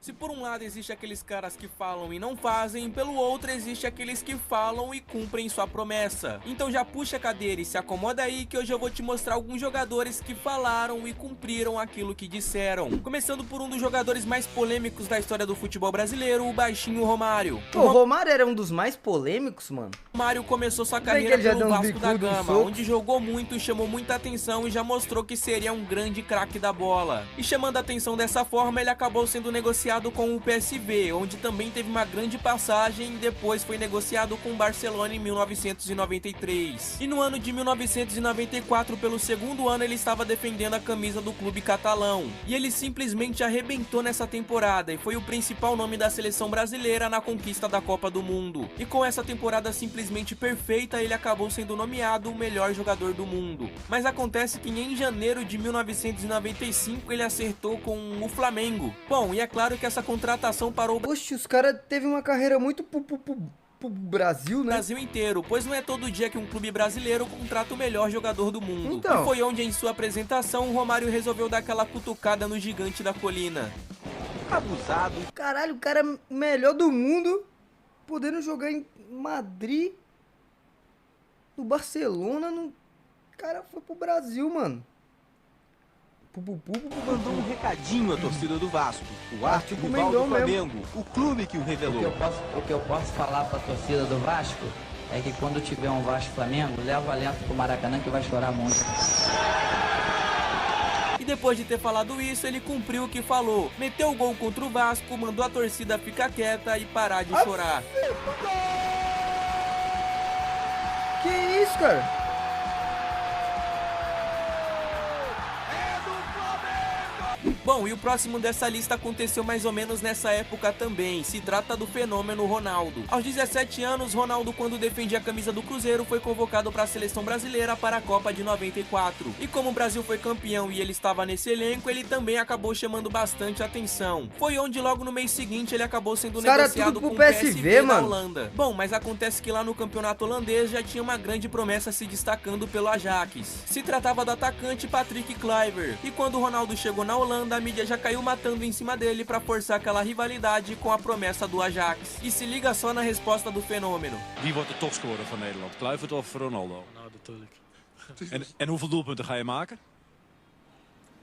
Se por um lado existe aqueles caras que falam e não fazem, pelo outro existe aqueles que falam e cumprem sua promessa. Então já puxa a cadeira e se acomoda aí que hoje eu vou te mostrar alguns jogadores que falaram e cumpriram aquilo que disseram. Começando por um dos jogadores mais polêmicos da história do futebol brasileiro, o baixinho Romário. O Romário era um dos mais polêmicos, mano. Romário começou sua carreira pelo Vasco da Gama, onde jogou muito, chamou muita atenção e já mostrou que seria um grande craque da bola. E chamando a atenção dessa forma, ele acabou sendo negociado com o PSV, onde também teve uma grande passagem e depois foi negociado com o Barcelona em 1993. E no ano de 1994, pelo segundo ano, ele estava defendendo a camisa do clube catalão. E ele simplesmente arrebentou nessa temporada e foi o principal nome da seleção brasileira na conquista da Copa do Mundo. E com essa temporada simplesmente perfeita, ele acabou sendo nomeado o melhor jogador do mundo. Mas acontece que em janeiro de 1995 ele acertou com o Flamengo. Bom, e é claro que essa contratação parou Oxe, os caras teve uma carreira muito pro Brasil, né? Brasil inteiro, pois não é todo dia que um clube brasileiro contrata o melhor jogador do mundo. Então. E foi onde em sua apresentação o Romário resolveu dar aquela cutucada no gigante da colina. Abusado. Caralho, o cara é o melhor do mundo, podendo jogar em Madrid, no Barcelona, o cara foi pro Brasil, mano. Mandou um recadinho à torcida do Vasco, o tipo arqui-rival do Mengão Flamengo, o clube que o revelou. O que eu posso falar pra torcida do Vasco é que quando tiver um Vasco Flamengo, leva alento pro Maracanã que vai chorar muito. E depois de ter falado isso, ele cumpriu o que falou. Meteu o gol contra o Vasco, mandou a torcida ficar quieta e parar de chorar. Que isso, cara? Bom, e o próximo dessa lista aconteceu mais ou menos nessa época também. Se trata do fenômeno Ronaldo. Aos 17 anos, Ronaldo, quando defendia a camisa do Cruzeiro, foi convocado para a seleção brasileira para a Copa de 94. E como o Brasil foi campeão e ele estava nesse elenco, ele também acabou chamando bastante atenção. Foi onde logo no mês seguinte ele acabou sendo negociado com o PSV da Holanda. Bom, mas acontece que lá no campeonato holandês já tinha uma grande promessa se destacando pelo Ajax. Se tratava do atacante Patrick Kluivert. E quando o Ronaldo chegou na Holanda, a mídia já caiu matando em cima dele para forçar aquela rivalidade com a promessa do Ajax. E se liga só na resposta do fenômeno. Wie wordt de topscorer van Nederland? Kluivert of Ronaldo? Nou, natuurlijk. En hoeveel doelpunten ga je maken?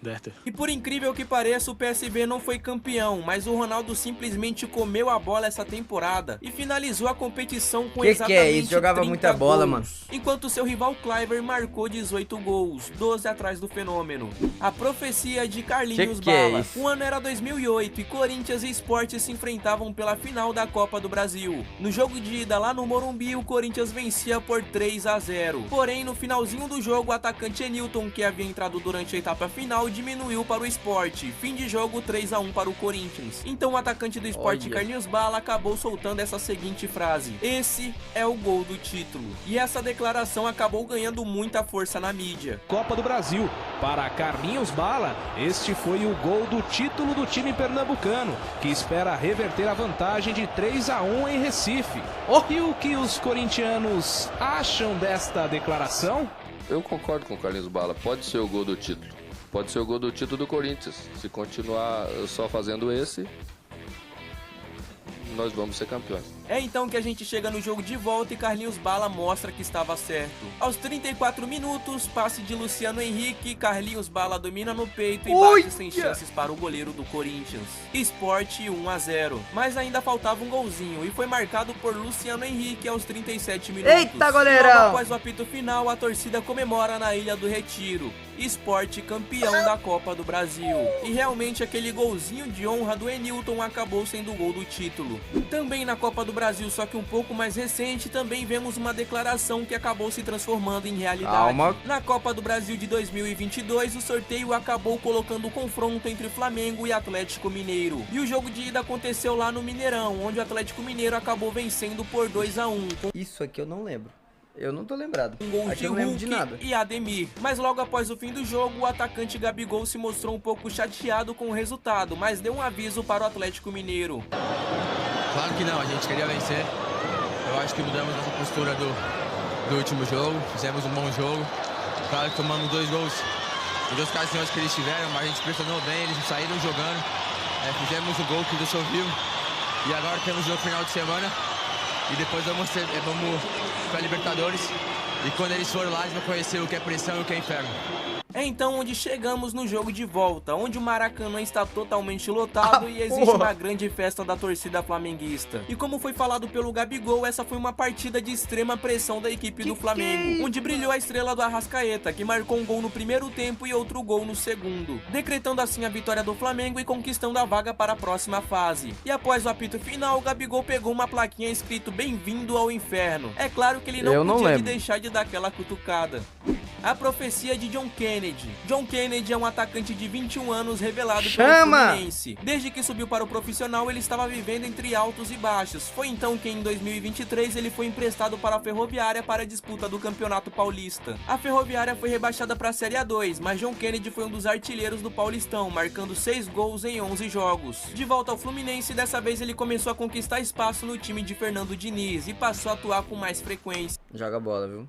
30. E por incrível que pareça, o PSV não foi campeão, mas o Ronaldo simplesmente comeu a bola essa temporada e finalizou a competição com exatamente é isso? Jogava 30 muita bola, gols, mano. enquanto seu rival Kluivert marcou 18 gols, 12 atrás do fenômeno. A profecia de Carlinhos Bala. O ano era 2008 e Corinthians e Sport se enfrentavam pela final da Copa do Brasil. No jogo de ida lá no Morumbi, o Corinthians vencia por 3-0. Porém, no finalzinho do jogo, o atacante Enilton, que havia entrado durante a etapa final, diminuiu para o Sport. Fim de jogo 3-1 para o Corinthians. Então o atacante do Sport, Carlinhos Bala, acabou soltando essa seguinte frase: "Esse é o gol do título." E essa declaração acabou ganhando muita força na mídia. Copa do Brasil. Para Carlinhos Bala, este foi o gol do título do time pernambucano, que espera reverter a vantagem de 3-1 em Recife. E o que os corintianos acham desta declaração? Eu concordo com o Carlinhos Bala, pode ser o gol do título. Pode ser o gol do título do Corinthians. Se continuar só fazendo esse, nós vamos ser campeões. É então que a gente chega no jogo de volta e Carlinhos Bala mostra que estava certo. Aos 34 minutos, passe de Luciano Henrique, Carlinhos Bala domina no peito e bate sem chances para o goleiro do Corinthians. Sport 1-0. Mas ainda faltava um golzinho e foi marcado por Luciano Henrique aos 37 minutos. Eita, goleirão! Logo após o apito final, a torcida comemora na Ilha do Retiro. Sport campeão da Copa do Brasil. E realmente aquele golzinho de honra do Enilton acabou sendo o gol do título. Também na Copa do Brasil, só que um pouco mais recente, também vemos uma declaração que acabou se transformando em realidade. Na Copa do Brasil de 2022, o sorteio acabou colocando o confronto entre Flamengo e Atlético Mineiro. E o jogo de ida aconteceu lá no Mineirão, onde o Atlético Mineiro acabou vencendo por 2-1. Isso aqui eu não lembro. Eu não tô lembrado. Um gol aqui de eu não lembro de nada. Hulk e Ademir. Mas logo após o fim do jogo, o atacante Gabigol se mostrou um pouco chateado com o resultado, mas deu um aviso para o Atlético Mineiro. Claro que não, a gente queria vencer. Eu acho que mudamos nossa postura do último jogo, fizemos um bom jogo. Claro que tomamos 2 gols em 2 ocasiões que eles tiveram, mas a gente pressionou bem, eles saíram jogando. Fizemos um gol que Deus ouviu. E agora temos o final de semana. E depois vamos para Libertadores. E quando eles forem lá, eles vão conhecer o que é pressão e o que é inferno. É então onde chegamos no jogo de volta, onde o Maracanã está totalmente lotado e existe uma grande festa da torcida flamenguista. E como foi falado pelo Gabigol, essa foi uma partida de extrema pressão da equipe do Flamengo, onde brilhou a estrela do Arrascaeta, que marcou um gol no primeiro tempo e outro gol no segundo, decretando assim a vitória do Flamengo e conquistando a vaga para a próxima fase. E após o apito final, o Gabigol pegou uma plaquinha escrito "Bem-vindo ao Inferno". É claro que ele não podia deixar de dar aquela cutucada. A profecia de John Kennedy. John Kennedy é um atacante de 21 anos revelado pelo Fluminense. Desde que subiu para o profissional, ele estava vivendo entre altos e baixos. Foi então que em 2023 ele foi emprestado para a Ferroviária para a disputa do Campeonato Paulista. A Ferroviária foi rebaixada para a Série A2, mas John Kennedy foi um dos artilheiros do Paulistão, marcando 6 gols em 11 jogos. De volta ao Fluminense, dessa vez ele começou a conquistar espaço no time de Fernando Diniz e passou a atuar com mais frequência. Joga bola, viu?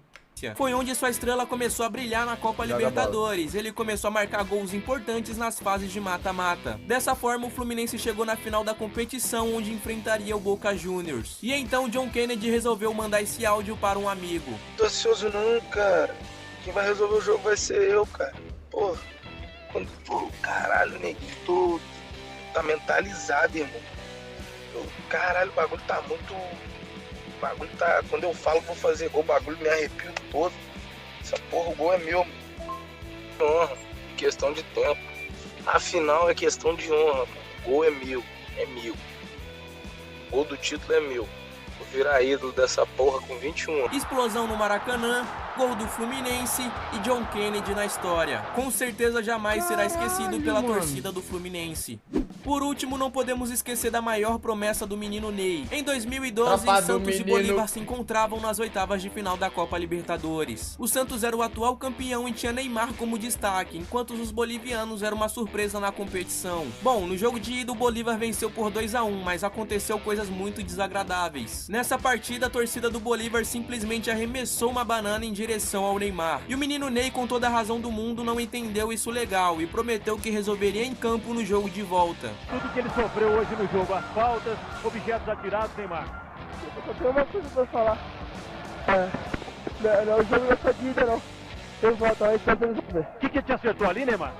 Foi onde sua estrela começou a brilhar na Copa Libertadores. Ele começou a marcar gols importantes nas fases de mata-mata. Dessa forma, o Fluminense chegou na final da competição, onde enfrentaria o Boca Juniors. E então John Kennedy resolveu mandar esse áudio para um amigo. Tô ansioso não, cara. Quem vai resolver o jogo vai ser eu, cara. Porra, caralho, neguinho, tá mentalizado, irmão. Caralho, o bagulho tá muito... quando eu falo que vou fazer gol, o bagulho me arrepio todo. Essa porra, o gol é meu. Honra, questão de tempo. Afinal é questão de honra. O gol é meu, O gol do título é meu. Vou virar ídolo dessa porra com 21 anos. Explosão no Maracanã, gol do Fluminense e John Kennedy na história. Com certeza jamais será esquecido pela torcida do Fluminense. Por último, não podemos esquecer da maior promessa do menino Ney. Em 2012, Santos e Bolívar se encontravam nas oitavas de final da Copa Libertadores. O Santos era o atual campeão e tinha Neymar como destaque, enquanto os bolivianos eram uma surpresa na competição. Bom, no jogo de ida o Bolívar venceu por 2-1, mas aconteceu coisas muito desagradáveis. Nessa partida, a torcida do Bolívar simplesmente arremessou uma banana em direção ao Neymar. E o menino Ney, com toda a razão do mundo, não entendeu isso legal e prometeu que resolveria em campo no jogo de volta. Tudo que ele sofreu hoje no jogo, as faltas, objetos atirados, Neymar. Eu tenho uma coisa pra falar. Não é o jogo dessa vida, não. Eu volto, aí tá dando ver. O que te acertou ali, Neymar?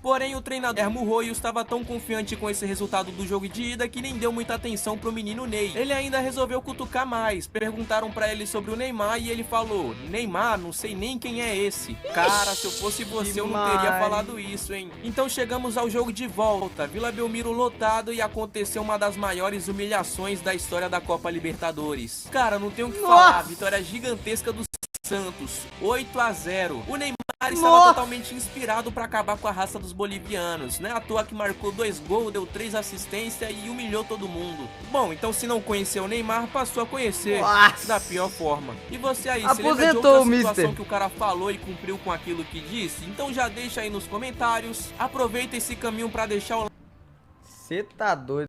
Porém, o treinador Hermo Royo estava tão confiante com esse resultado do jogo de ida que nem deu muita atenção pro menino Ney. Ele ainda resolveu cutucar mais. Perguntaram pra ele sobre o Neymar e ele falou: Neymar, não sei nem quem é esse. Cara, se eu fosse você eu não teria falado isso, hein? Então chegamos ao jogo de volta. Vila Belmiro lotado e aconteceu uma das maiores humilhações da história da Copa Libertadores. Cara, não tenho o que falar. Vitória gigantesca do Santos, 8-0. O Neymar estava totalmente inspirado para acabar com a raça dos bolivianos, né? À toa que marcou 2 gols, deu 3 assistências e humilhou todo mundo. Bom, então se não conheceu o Neymar, passou a conhecer da pior forma. E você aí, se lembra de outra situação que o cara falou e cumpriu com aquilo que disse? Então já deixa aí nos comentários. Aproveita esse caminho para deixar o... Você tá doido.